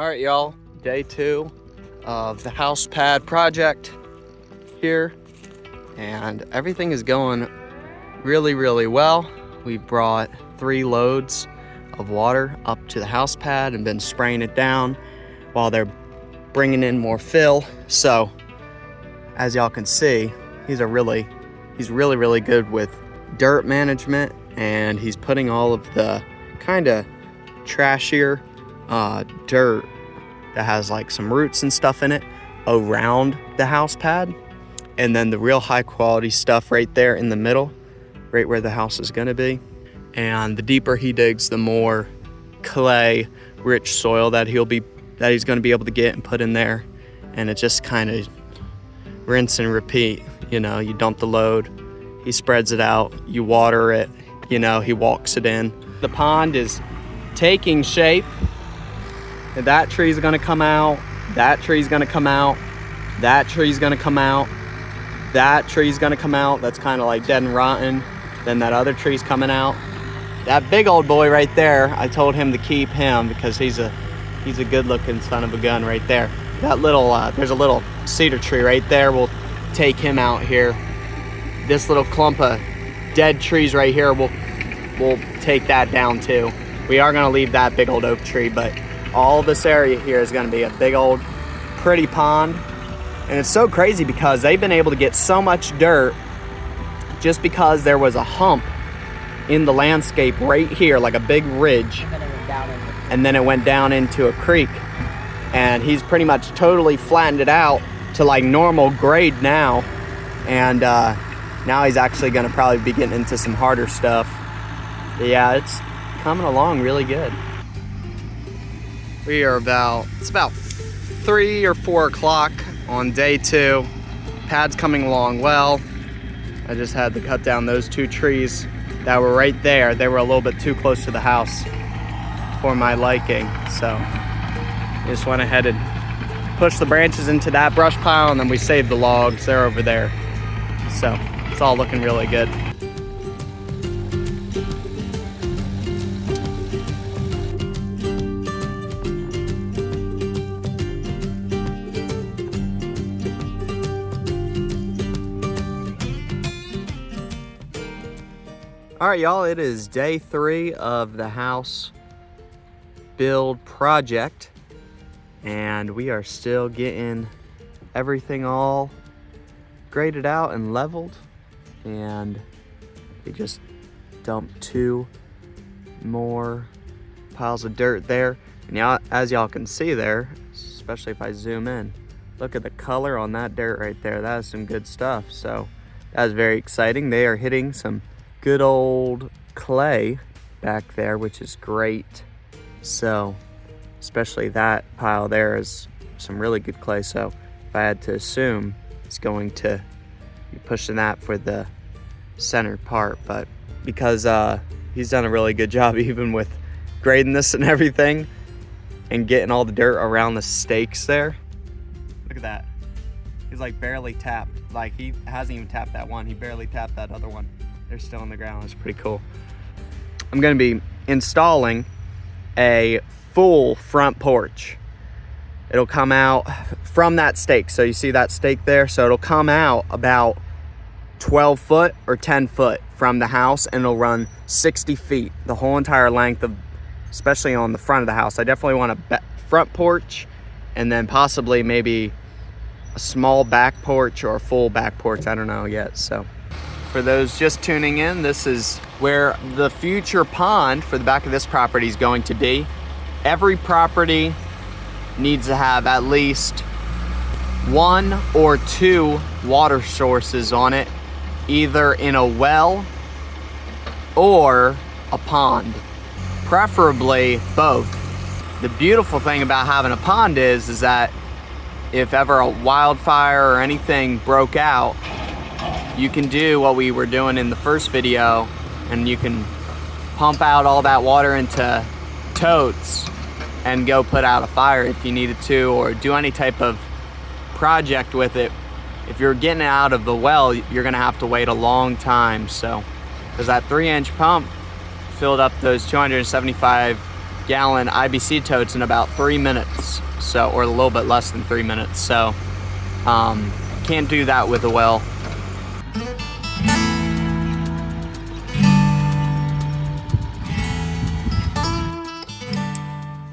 All right, y'all, day 2 of the house pad project here, and everything is going really well. We brought 3 loads of water up to the house pad and been spraying it down while they're bringing in more fill. So as y'all can see, he's really good with dirt management, and he's putting all of the kind of trashier dirt that has like some roots and stuff in it around the house pad, and then the real high quality stuff right there in the middle, right where the house is gonna be. And the deeper he digs, the more clay rich soil that he's gonna be able to get and put in there. And it just kind of rinse and repeat. You know, you dump the load, he spreads it out, you water it, you know, he walks it in. The pond is taking shape. That tree's gonna come out, that tree's gonna come out, that tree's gonna come out, that tree's gonna come out, that's kind of like dead and rotten. Then that other tree's coming out. That big old boy right there, I told him to keep him because he's a good looking son of a gun right there. That little, there's a little cedar tree right there, we'll take him out here. This little clump of dead trees right here, we'll take that down too. We are gonna leave that big old oak tree, but all this area here is gonna be a big old pretty pond. And it's so crazy because they've been able to get so much dirt just because there was a hump in the landscape right here, like a big ridge. And then it went down into a creek. And he's pretty much totally flattened it out to like normal grade now. And now he's actually gonna probably be getting into some harder stuff. But yeah, it's coming along really good. We are it's about 3 or 4 o'clock on day 2. Pad's coming along well. I just had to cut down those 2 trees that were right there. They were a little bit too close to the house for my liking. So I just went ahead and pushed the branches into that brush pile, and then we saved the logs. They're over there. So it's all looking really good. All right, y'all, it is day 3 of the house build project, and we are still getting everything all graded out and leveled, and we just dumped 2 more piles of dirt there. And y'all, as y'all can see there, especially if I zoom in, look at the color on that dirt right there. That is some good stuff. So that is very exciting. They are hitting some good old clay back there, which is great. So especially that pile there is some really good clay. So if I had to assume, it's going to be pushing that for the center part. But because he's done a really good job even with grading this and everything and getting all the dirt around the stakes there. Look at that. He's like barely tapped. Like he hasn't even tapped that one. He barely tapped that other one. They're still on the ground. It's pretty cool. I'm gonna be installing a full front porch. It'll come out from that stake. So you see that stake there? So it'll come out about 12 foot or 10 foot from the house, and it'll run 60 feet, the whole entire length of, especially on the front of the house. I definitely want a front porch, and then possibly maybe a small back porch or a full back porch. I don't know yet. So for those just tuning in, this is where the future pond for the back of this property is going to be. Every property needs to have at least 1 or 2 water sources on it, either in a well or a pond, preferably both. The beautiful thing about having a pond is that if ever a wildfire or anything broke out, you can do what we were doing in the first video, and you can pump out all that water into totes and go put out a fire if you needed to, or do any type of project with it. If you're getting it out of the well, you're gonna have to wait a long time. So, because that 3-inch pump filled up those 275 gallon IBC totes in about 3 minutes. So, or a little bit less than 3 minutes. So, can't do that with a well.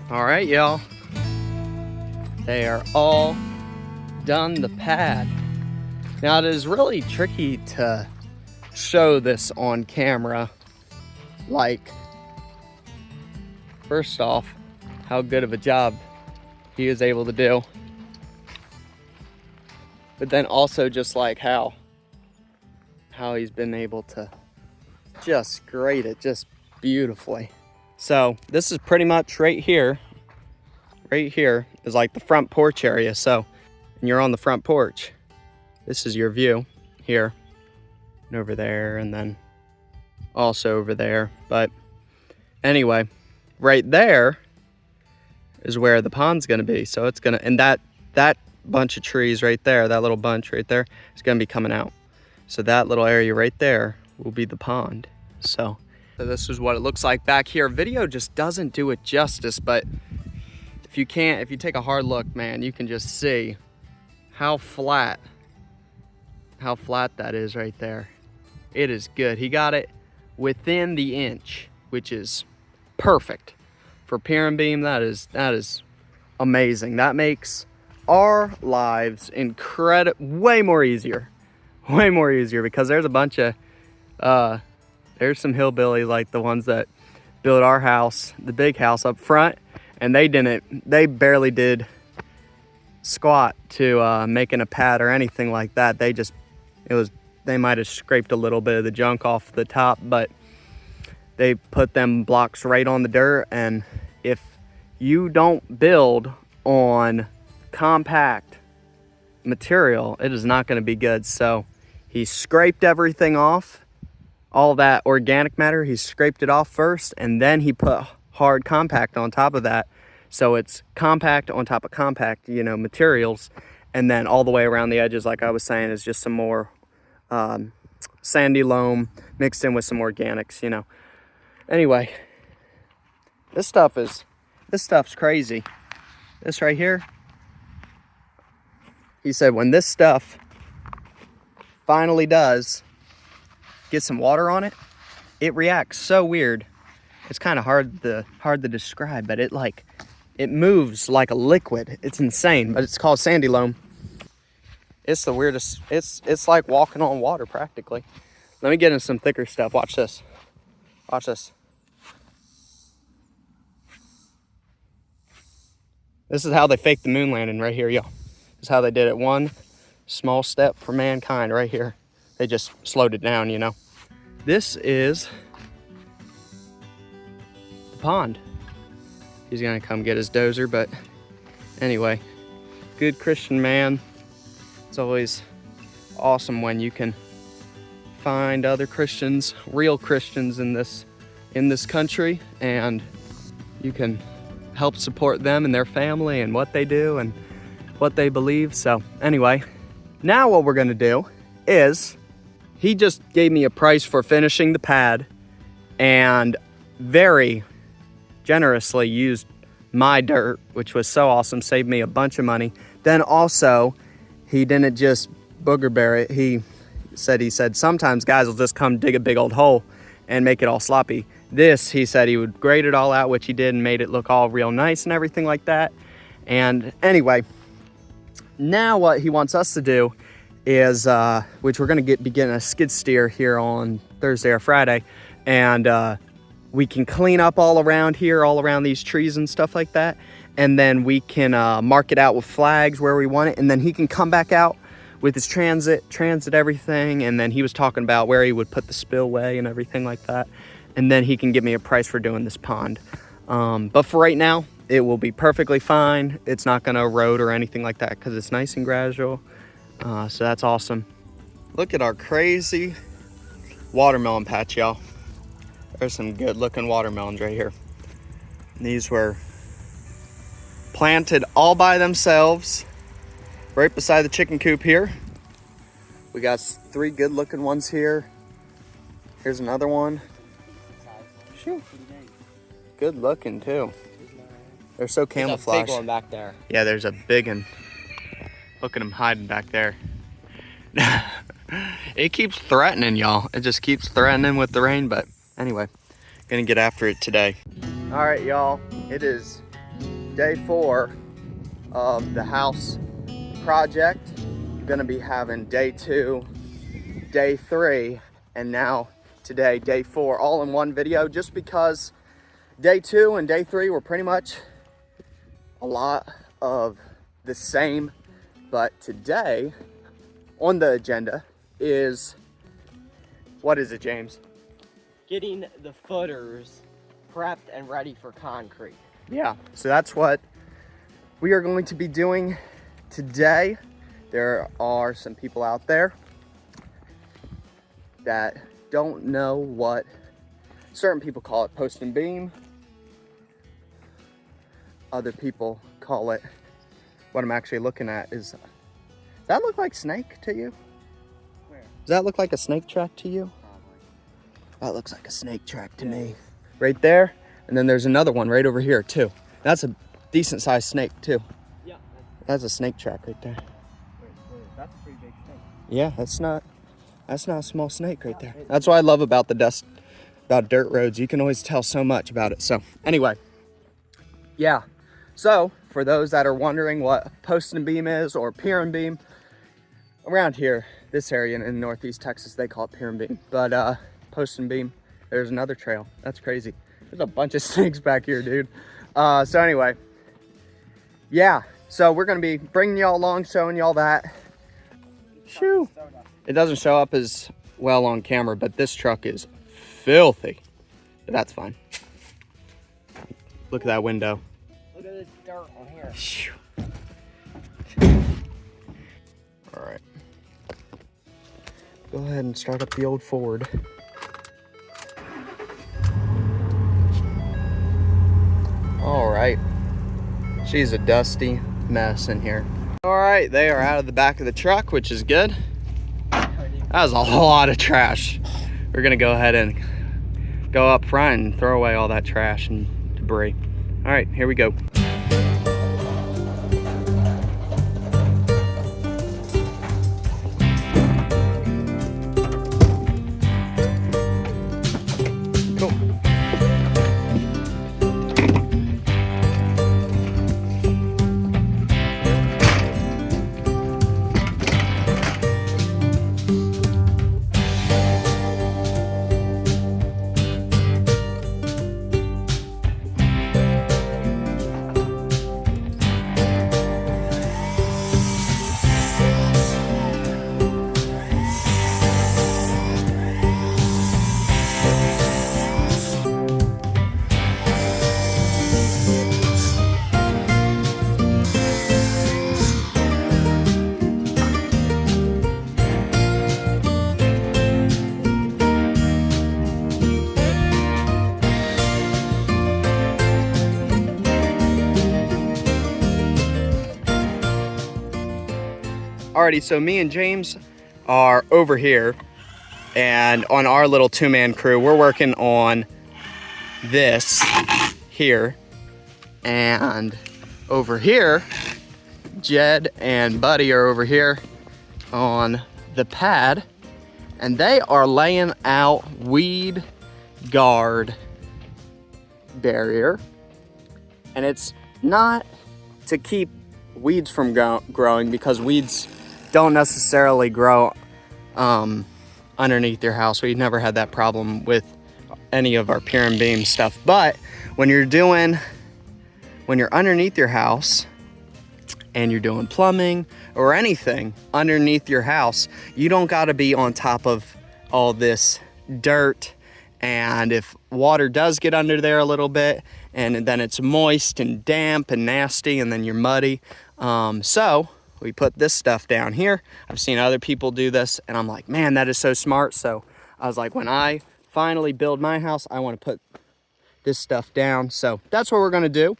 All right, y'all. They are all done the pad. Now it is really tricky to show this on camera. Like, first off, how good of a job he is able to do. But then also just like how he's been able to just grade it just beautifully. So this is pretty much right here is like the front porch area. So when you're on the front porch, this is your view here and over there, and then also over there. But anyway, right there is where the pond's gonna be. So it's gonna, and that bunch of trees right there, that little bunch right there, is gonna be coming out. So that little area right there will be the pond. So this is what it looks like back here. Video just doesn't do it justice, but if you take a hard look, man, you can just see how flat that is right there. It is good. He got it within the inch, which is perfect for pier and beam. That is amazing. That makes our lives way more easier because there's a bunch of there's some hillbillies like the ones that built our house, the big house up front, and they barely did squat to making a pad or anything like that. They might have scraped a little bit of the junk off the top, but they put them blocks right on the dirt. And if you don't build on compact material, it is not going to be good. So he scraped everything off, all that organic matter, he scraped it off first, and then he put hard compact on top of that. So it's compact on top of compact, materials. And then all the way around the edges, like I was saying, is just some more sandy loam mixed in with some organics, Anyway, this stuff's crazy. This right here, he said when this stuff finally does get some water on it, it reacts so weird. It's kind of hard to describe, but it moves like a liquid. It's insane, but it's called sandy loam. It's the weirdest. It's like walking on water practically. Let me get in some thicker stuff. Watch this. Watch this. This is how they faked the moon landing right here, y'all. This is how they did it. One small step for mankind right here. They just slowed it down, This is the pond. He's gonna come get his dozer, but anyway, good Christian man. It's always awesome when you can find other Christians, real Christians in this country, and you can help support them and their family and what they do and what they believe. So anyway, now what we're gonna do is, he just gave me a price for finishing the pad and very generously used my dirt, which was so awesome, saved me a bunch of money. Then also, he didn't just booger bear it. He said sometimes guys will just come dig a big old hole and make it all sloppy. This, he said he would grade it all out, which he did, and made it look all real nice and everything like that. And anyway, now what he wants us to do is, which we're gonna be getting a skid steer here on Thursday or Friday, and we can clean up all around here, all around these trees and stuff like that, and then we can mark it out with flags where we want it, and then he can come back out with his transit everything, and then he was talking about where he would put the spillway and everything like that, and then he can give me a price for doing this pond. But for right now, it will be perfectly fine. It's not gonna erode or anything like that because it's nice and gradual. So that's awesome. Look at our crazy watermelon patch, y'all. There's some good looking watermelons right here. These were planted all by themselves right beside the chicken coop here. We got 3 good looking ones here. Here's another one. Shoot. Good looking too. They're so camouflaged. There's a big one back there. Yeah, there's a big one. Look at him hiding back there. It keeps threatening, y'all. It just keeps threatening with the rain, but anyway, gonna get after it today. All right, y'all, it is day 4 of the house project. We're gonna be having day 2, day 3, and now today, day 4, all in one video, just because day 2 and day 3 were pretty much a lot of the same. But today on the agenda is, what is it, James? Getting the footers prepped and ready for concrete. Yeah, so that's what we are going to be doing today. There are some people out there that don't know what certain people call it, post and beam. Other people call it, what I'm actually looking at is, does that look like snake to you? Where? Does that look like a snake track to you? Probably. That looks like a snake track to me. Right there, and then there's another one right over here too. That's a decent sized snake too. Yeah. That's a snake track right there. That's a pretty big snake. Yeah, that's not a small snake right there. That's what I love about about dirt roads. You can always tell so much about it. So anyway, yeah. So for those that are wondering what post and beam is, or pier and beam, around here, this area in Northeast Texas, they call it pier and beam. But post and beam, there's another trail. That's crazy. There's a bunch of snakes back here, dude. So anyway, yeah. So we're gonna be bringing y'all along, showing y'all that. Shoo. It doesn't show up as well on camera, but this truck is filthy. But that's fine. Look at that window. Look at this dirt on here. Shoo. All right. Go ahead and start up the old Ford. All right. She's a dusty mess in here. All right, they are out of the back of the truck, which is good. That was a lot of trash. We're gonna go ahead and go up front and throw away all that trash and debris. All right, here we go. Alrighty, so me and James are over here, and on our little 2-man crew, we're working on this here. And over here, Jed and Buddy are over here on the pad, and they are laying out weed guard barrier. And it's not to keep weeds from growing, because weeds don't necessarily grow underneath your house. We've never had that problem with any of our pier and beam stuff. But when you're underneath your house and you're doing plumbing or anything underneath your house, you don't got to be on top of all this dirt. And if water does get under there a little bit, and then it's moist and damp and nasty, and then you're muddy. So we put this stuff down here. I've seen other people do this, and I'm like, man, that is so smart. So I was like, when I finally build my house, I want to put this stuff down. So that's what we're going to do.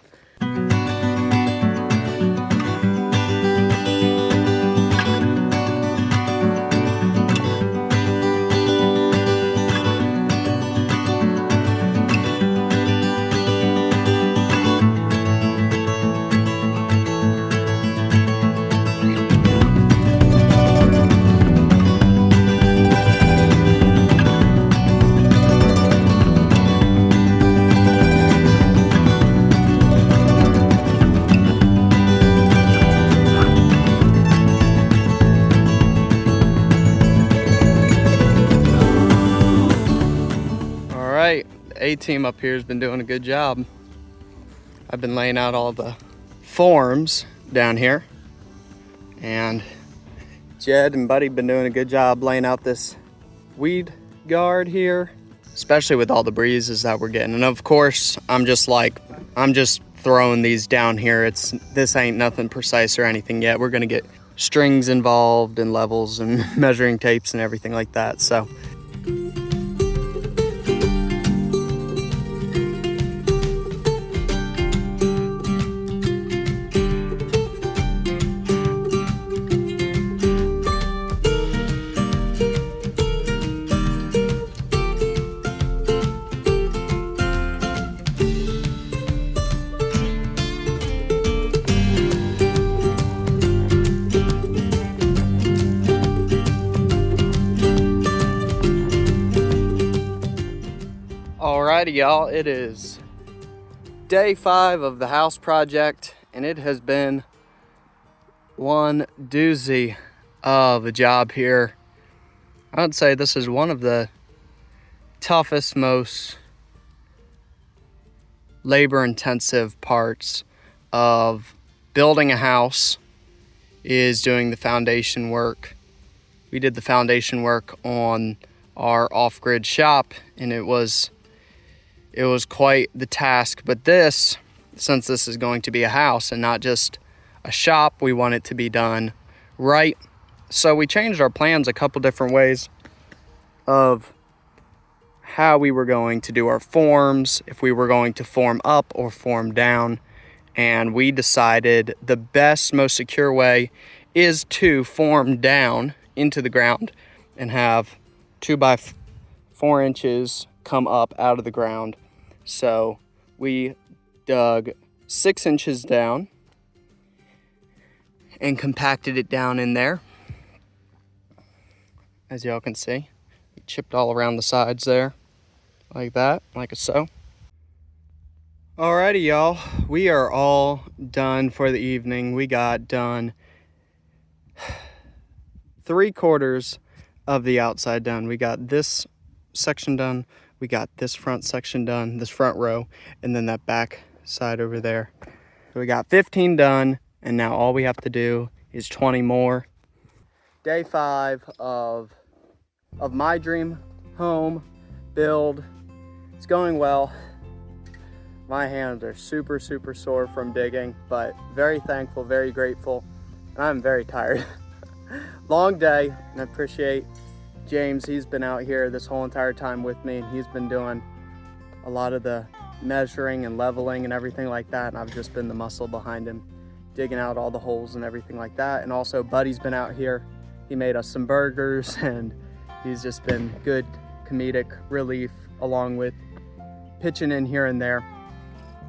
A-team up here has been doing a good job. I've been laying out all the forms down here, and Jed and Buddy been doing a good job laying out this weed guard here, especially with all the breezes that we're getting. And of course, I'm just throwing these down here. This ain't nothing precise or anything yet. We're gonna get strings involved and levels and measuring tapes and everything like that. So alrighty, y'all, it is day 5 of the house project, and it has been one doozy of a job here. I would say this is one of the toughest, most labor-intensive parts of building a house is doing the foundation work. We did the foundation work on our off-grid shop, and it was quite the task. But since this is going to be a house and not just a shop, we want it to be done right. So we changed our plans a couple different ways of how we were going to do our forms, if we were going to form up or form down. And we decided the best, most secure way is to form down into the ground and have 2 by 4 inches come up out of the ground. So we dug 6 inches down and compacted it down in there. As y'all can see, we chipped all around the sides there, like that, like so. Alrighty, y'all, we are all done for the evening. We got done 3/4 of the outside done. We got this section done. We got this front section done, this front row, and then that back side over there. So we got 15 done, and now all we have to do is 20 more. Day 5 of my dream home build. It's going well. My hands are super, super sore from digging, but very thankful, very grateful, and I'm very tired. Long day, and I appreciate James. He's been out here this whole entire time with me, and he's been doing a lot of the measuring and leveling and everything like that, and I've just been the muscle behind him, digging out all the holes and everything like that. And also Buddy's been out here. He made us some burgers, and he's just been good comedic relief along with pitching in here and there.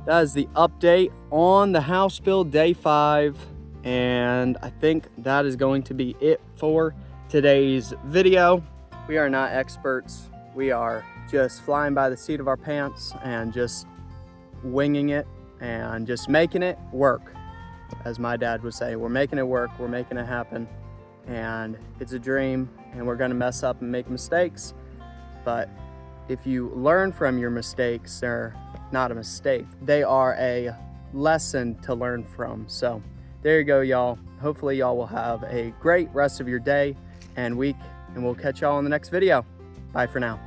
That is the update on the house build, day 5, and I think that is going to be it for today's video. We are not experts. We are just flying by the seat of our pants and just winging it and just making it work. As my dad would say, we're making it work, we're making it happen, and it's a dream, and we're gonna mess up and make mistakes, but if you learn from your mistakes, they're not a mistake. They are a lesson to learn from. So there you go, y'all. Hopefully y'all will have a great rest of your day and week, and we'll catch y'all in the next video. Bye for now.